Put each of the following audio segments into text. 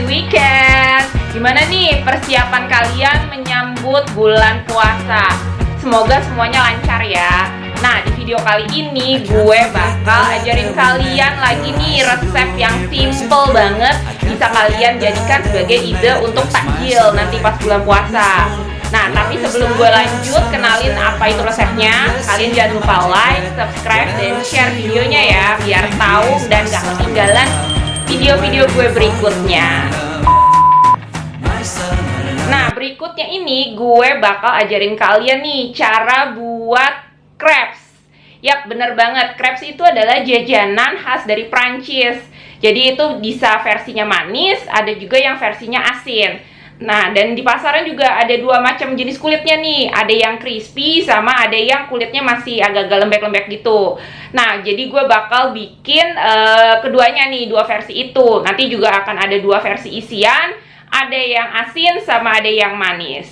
weekend. Gimana nih persiapan kalian menyambut bulan puasa? Semoga semuanya lancar ya. Nah, di video kali ini gue bakal ajarin kalian lagi nih resep yang simple banget, bisa kalian jadikan sebagai ide untuk takjil nanti pas bulan puasa. Nah, tapi sebelum gue lanjut kenalin apa itu resepnya, kalian jangan lupa like, subscribe, dan share videonya ya, biar tahu dan gak ketinggalan video-video gue berikutnya. Nah, berikutnya ini gue bakal ajarin kalian nih cara buat crepes. Yap, bener banget. Crepes itu adalah jajanan khas dari Prancis. Jadi itu bisa versinya manis, ada juga yang versinya asin. Nah, dan di pasaran juga ada dua macam jenis kulitnya nih. Ada yang crispy sama ada yang kulitnya masih agak-agak lembek-lembek gitu. Nah, jadi gue bakal bikin keduanya nih, dua versi itu. Nanti juga akan ada dua versi isian. Ada yang asin sama ada yang manis.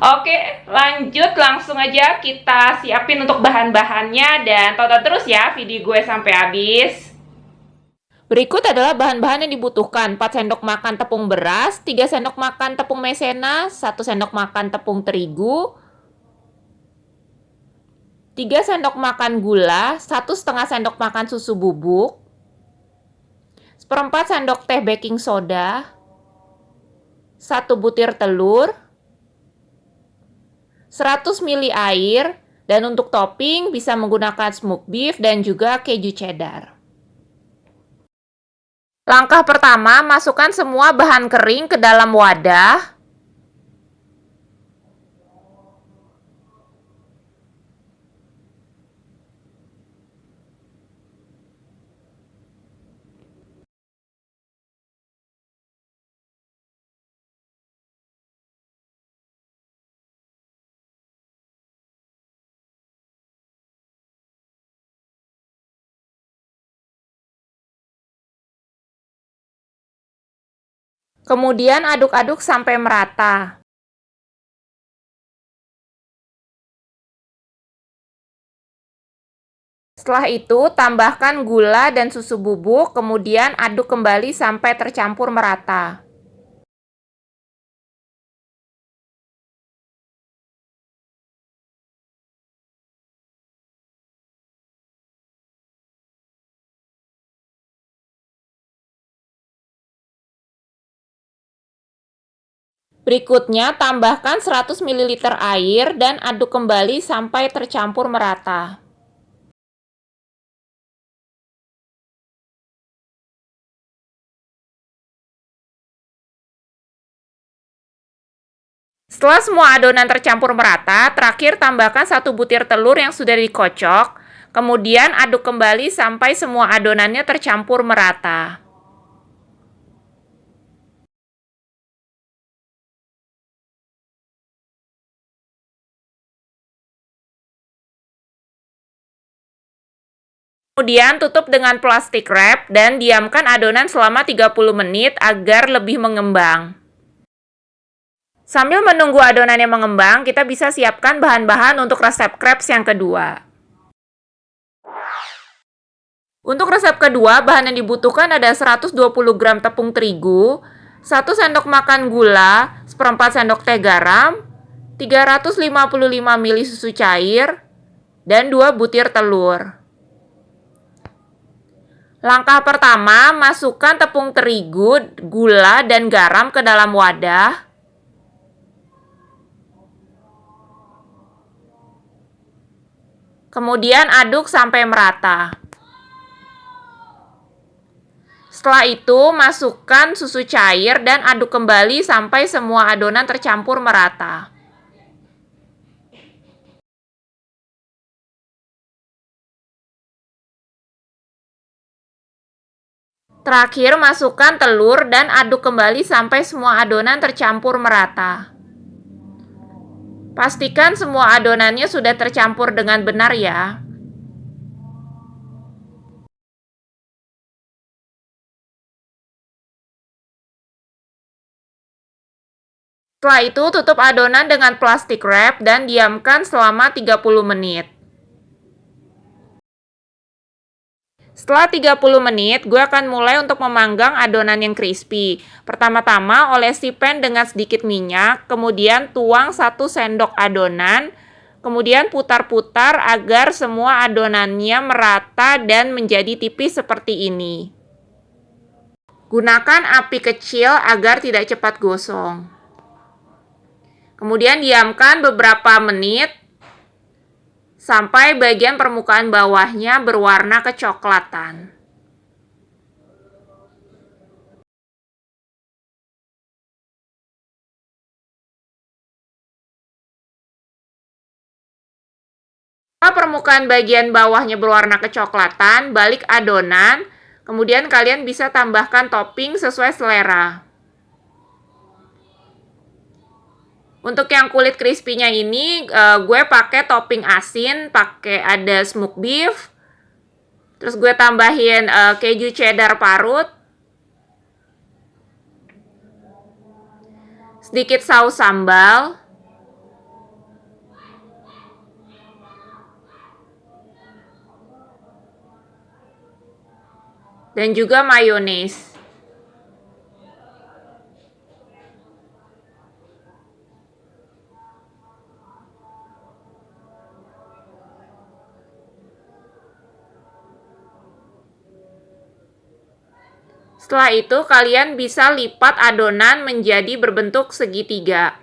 Oke, lanjut langsung aja kita siapin untuk bahan-bahannya dan tonton terus ya video gue sampai habis. Berikut adalah bahan-bahan yang dibutuhkan. 4 sendok makan tepung beras, 3 sendok makan tepung maizena, 1 sendok makan tepung terigu, 3 sendok makan gula, 1,5 sendok makan susu bubuk, 1/4 sendok teh baking soda, 1 butir telur, 100 ml air, dan untuk topping bisa menggunakan smoked beef dan juga keju cheddar. Langkah pertama, masukkan semua bahan kering ke dalam wadah. Kemudian aduk-aduk sampai merata. Setelah itu, tambahkan gula dan susu bubuk, kemudian aduk kembali sampai tercampur merata. Berikutnya, tambahkan 100 ml air dan aduk kembali sampai tercampur merata. Setelah semua adonan tercampur merata, terakhir tambahkan 1 butir telur yang sudah dikocok, kemudian aduk kembali sampai semua adonannya tercampur merata. Kemudian tutup dengan plastik wrap dan diamkan adonan selama 30 menit agar lebih mengembang. Sambil menunggu adonannya mengembang, kita bisa siapkan bahan-bahan untuk resep crepes yang kedua. Untuk resep kedua, bahan yang dibutuhkan ada 120 gram tepung terigu, 1 sendok makan gula, 1/4 sendok teh garam, 355 ml susu cair, dan 2 butir telur. Langkah pertama, masukkan tepung terigu, gula, dan garam ke dalam wadah. Kemudian aduk sampai merata. Setelah itu, masukkan susu cair dan aduk kembali sampai semua adonan tercampur merata. Terakhir, masukkan telur dan aduk kembali sampai semua adonan tercampur merata. Pastikan semua adonannya sudah tercampur dengan benar ya. Setelah itu, tutup adonan dengan plastik wrap dan diamkan selama 30 menit. Setelah 30 menit, gue akan mulai untuk memanggang adonan yang crispy. Pertama-tama olesi pan dengan sedikit minyak, kemudian tuang 1 sendok adonan, kemudian putar-putar agar semua adonannya merata dan menjadi tipis seperti ini. Gunakan api kecil agar tidak cepat gosong. Kemudian diamkan beberapa menit sampai bagian permukaan bawahnya berwarna kecoklatan. Setelah permukaan bagian bawahnya berwarna kecoklatan, balik adonan, kemudian kalian bisa tambahkan topping sesuai selera. Untuk yang kulit crispy-nya ini, gue pakai topping asin, pakai ada smoked beef, terus gue tambahin keju cheddar parut, sedikit saus sambal, dan juga mayones. Setelah itu, kalian bisa lipat adonan menjadi berbentuk segitiga.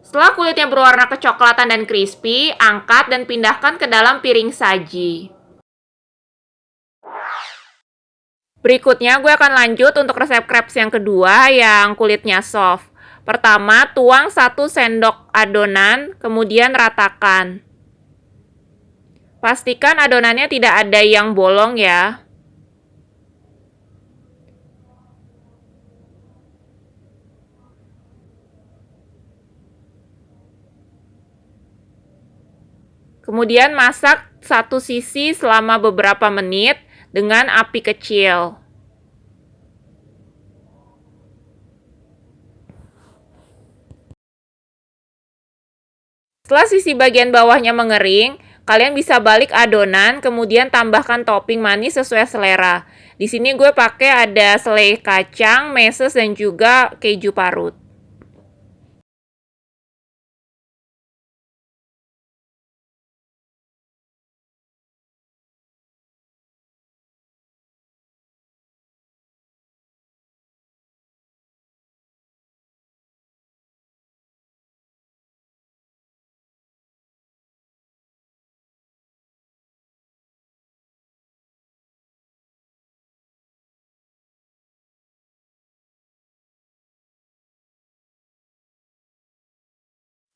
Setelah kulitnya berwarna kecoklatan dan crispy, angkat dan pindahkan ke dalam piring saji. Berikutnya gue akan lanjut untuk resep crepes yang kedua yang kulitnya soft. Pertama, tuang 1 sendok adonan, kemudian ratakan. Pastikan adonannya tidak ada yang bolong ya. Kemudian masak satu sisi selama beberapa menit dengan api kecil. Setelah sisi bagian bawahnya mengering, kalian bisa balik adonan, kemudian tambahkan topping manis sesuai selera. Di sini gue pakai ada selai kacang, meses, dan juga keju parut.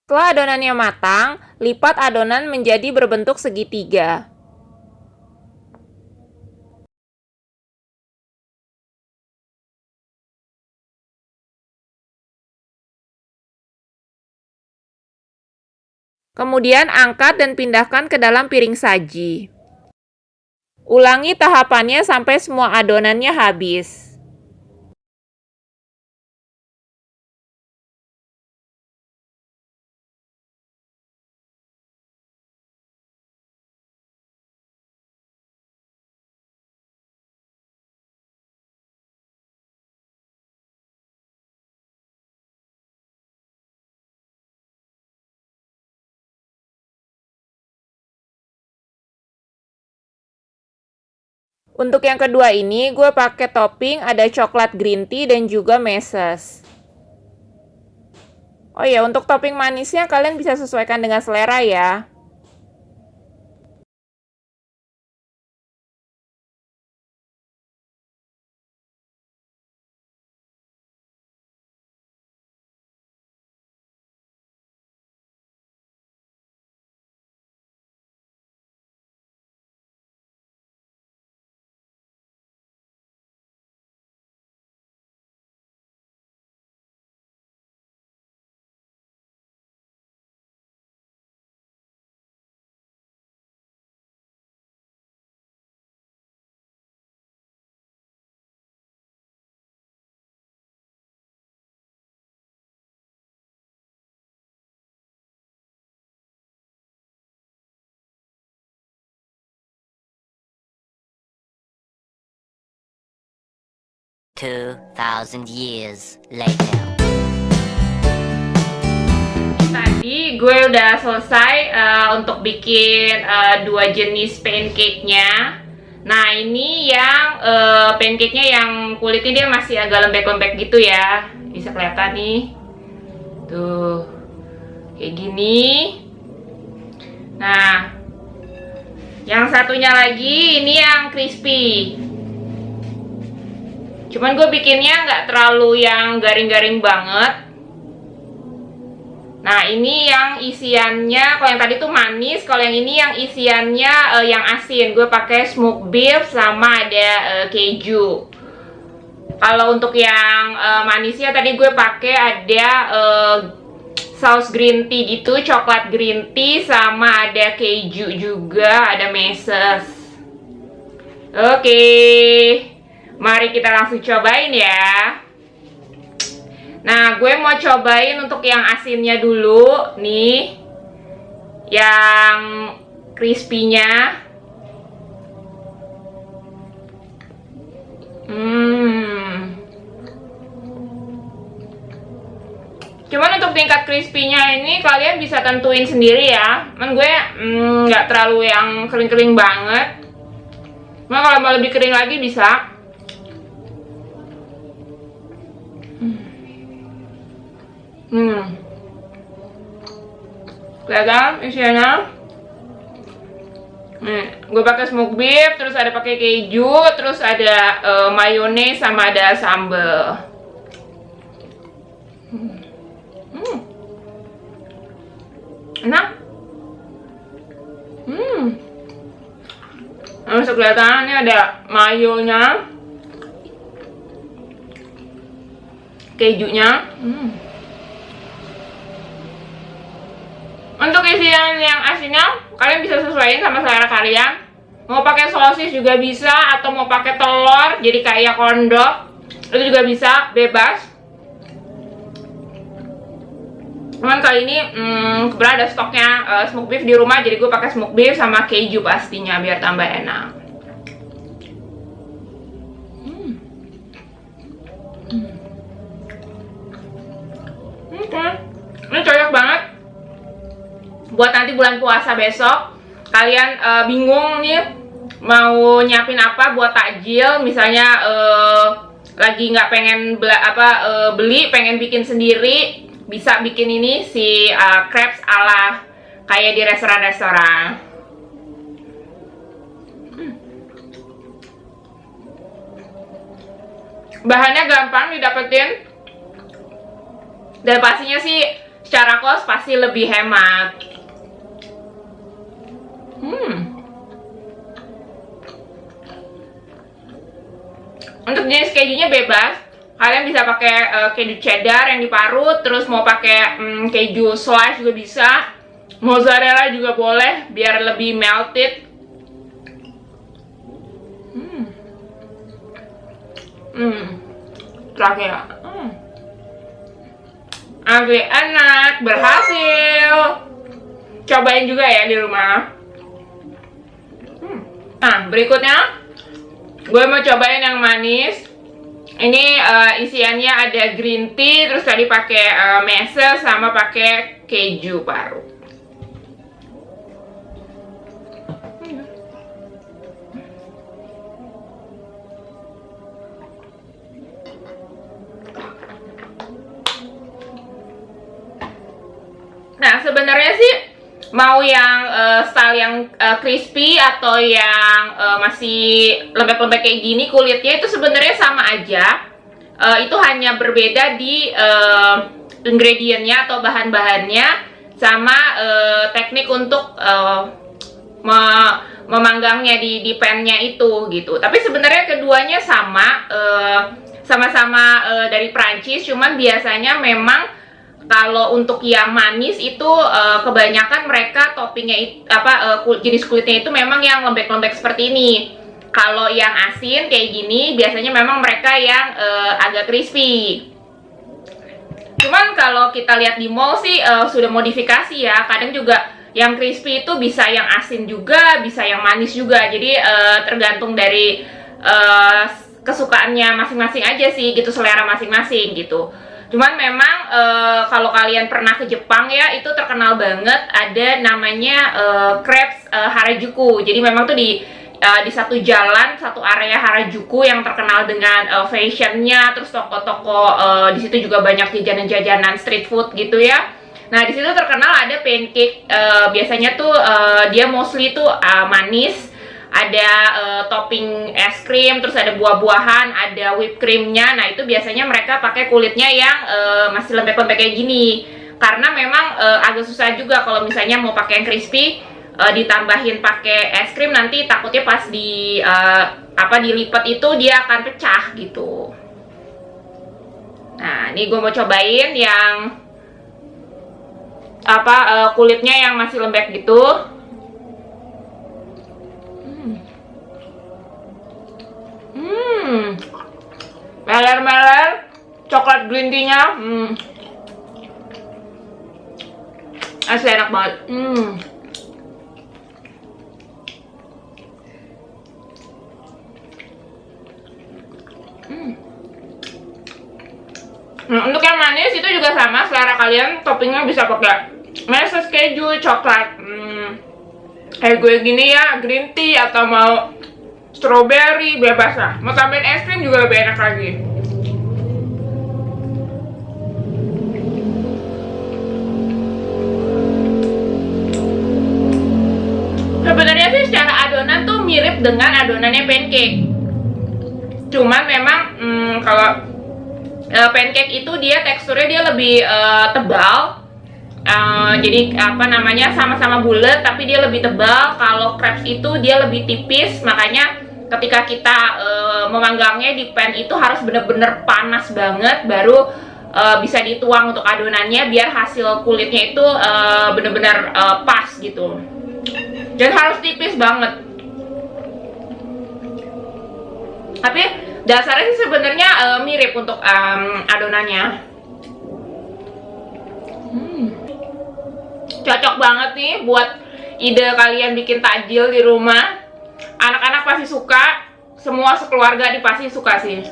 Setelah adonannya matang, lipat adonan menjadi berbentuk segitiga. Kemudian angkat dan pindahkan ke dalam piring saji. Ulangi tahapannya sampai semua adonannya habis. Untuk yang kedua ini, gue pakai topping ada coklat green tea dan juga meses. Oh ya, untuk topping manisnya kalian bisa sesuaikan dengan selera ya. 2,000 years later. Tadi gue udah selesai untuk bikin dua jenis pancake-nya. Nah, ini yang pancake-nya yang kulitnya dia masih agak lembek-lembek gitu ya. Bisa kelihatan nih. Tuh. Kayak gini. Nah, yang satunya lagi ini yang crispy. Cuman gue bikinnya nggak terlalu yang garing-garing banget. Nah, ini yang isiannya, kalau yang tadi tuh manis, kalau yang ini yang isiannya yang asin. Gue pakai smoked beef sama ada keju. Kalau untuk yang manisnya tadi gue pakai ada saus green tea gitu, coklat green tea sama ada keju juga, ada meses. Oke. Mari kita langsung cobain ya. Nah, gue mau cobain untuk yang asinnya dulu nih. Yang crispy-nya. Cuman untuk tingkat crispy-nya ini kalian bisa tentuin sendiri ya. Cuman gue nggak terlalu yang kering-kering banget. Nah, kalau mau lebih kering lagi bisa. Kelihatan isiannya. Gue pakai smoked beef, terus ada pakai keju, terus ada mayones sama ada sambal. Enak. Bisa kelihatan ini ada mayonya, kejunya. Untuk isian yang asinnya kalian bisa sesuaiin sama selera kalian. Mau pakai sosis juga bisa, atau mau pakai telur jadi kayak kondok itu juga bisa, bebas. Cuman kali ini kebetulan ada stoknya smoked beef di rumah, jadi gue pakai smoked beef sama keju pastinya biar tambah enak. Ini cocok banget buat nanti bulan puasa besok. Kalian bingung nih mau nyiapin apa buat takjil, misalnya lagi nggak pengen beli, pengen bikin sendiri, bisa bikin ini si crepes ala kayak di restoran-restoran. Bahannya gampang didapetin, dan pastinya sih secara kos pasti lebih hemat. Untuk jenis kejunya bebas. Kalian bisa pakai keju cheddar yang diparut, terus mau pakai keju slice juga bisa. Mozzarella juga boleh biar lebih melted. Terakhir. Agak enak, berhasil. Cobain juga ya di rumah. Nah, berikutnya gue mau cobain yang manis. Ini isiannya ada green tea, terus tadi pakai meses sama pakai keju parut. Nah, sebenarnya sih mau yang style yang crispy atau yang masih lembek-lembek kayak gini kulitnya, itu sebenarnya sama aja. Itu hanya berbeda di ingredientnya atau bahan-bahannya sama teknik untuk memanggangnya di pan-nya itu gitu. Tapi sebenarnya keduanya sama-sama dari Prancis, cuman biasanya memang kalau untuk yang manis itu kebanyakan mereka toppingnya jenis kulitnya itu memang yang lembek-lembek seperti ini. Kalau yang asin kayak gini biasanya memang mereka yang agak crispy. Cuman kalau kita lihat di mall sih sudah modifikasi ya. Kadang juga yang crispy itu bisa yang asin juga, bisa yang manis juga. Jadi tergantung dari kesukaannya masing-masing aja sih gitu, selera masing-masing gitu. Cuman memang kalau kalian pernah ke Jepang ya, itu terkenal banget ada namanya crepes Harajuku. Jadi memang tuh di satu jalan, satu area Harajuku yang terkenal dengan fashionnya, terus toko-toko di situ juga banyak jajanan-jajanan street food gitu ya. Nah di situ terkenal ada pancake, biasanya tuh dia mostly tuh manis. Ada topping es krim, terus ada buah-buahan, ada whipped creamnya. Nah itu biasanya mereka pakai kulitnya yang masih lembek-lembek kayak gini, karena memang agak susah juga kalau misalnya mau pakai yang crispy, ditambahin pakai es krim, nanti takutnya pas dilipat itu dia akan pecah gitu. Nah ini gue mau cobain yang kulitnya yang masih lembek gitu. Meler-meler, coklat green tea-nya, asli enak banget. Nah, untuk yang manis itu juga sama, selera kalian toppingnya bisa pakai meses keju, coklat, kayak gue gini ya, green tea, atau mau strawberry, bebas lah. Mau tambahin es krim juga lebih enak lagi. Sebenarnya sih secara adonan tuh mirip dengan adonannya pancake. Cuman memang kalau pancake itu dia teksturnya dia lebih tebal. Jadi sama-sama bulat tapi dia lebih tebal. Kalau crepes itu dia lebih tipis, makanya ketika kita memanggangnya di pan itu harus bener-bener panas banget baru bisa dituang untuk adonannya, biar hasil kulitnya itu bener-bener pas gitu, dan harus tipis banget. Tapi dasarnya sih sebenarnya mirip untuk adonannya. Cocok banget nih buat ide kalian bikin takjil di rumah. Anak-anak pasti suka, semua sekeluarga pasti suka sih.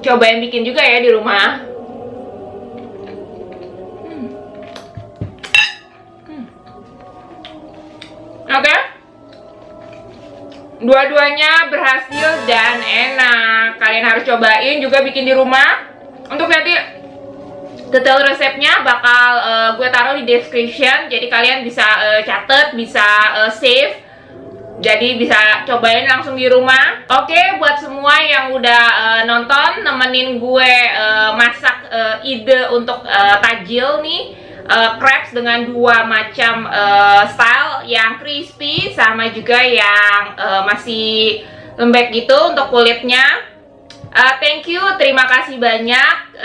Cobain bikin juga ya di rumah. Oke. Dua-duanya berhasil dan enak. Kalian harus cobain juga bikin di rumah. Untuk nanti detail resepnya bakal gue taruh di description, jadi kalian bisa catet, bisa save, jadi bisa cobain langsung di rumah. Oke, buat semua yang udah nonton, nemenin gue masak ide untuk takjil nih, crepes dengan dua macam style, yang crispy sama juga yang masih lembek gitu untuk kulitnya. Thank you, terima kasih banyak.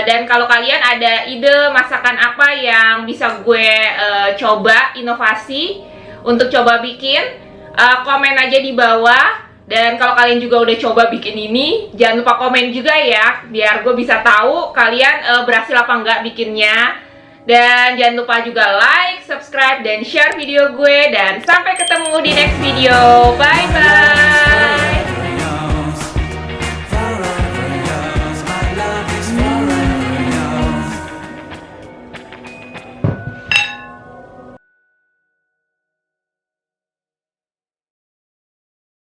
Dan kalau kalian ada ide masakan apa yang bisa gue coba inovasi untuk coba bikin, komen aja di bawah. Dan kalau kalian juga udah coba bikin ini, jangan lupa komen juga ya, biar gue bisa tahu kalian berhasil apa enggak bikinnya. Dan jangan lupa juga like, subscribe, dan share video gue. Dan sampai ketemu di next video. Bye bye.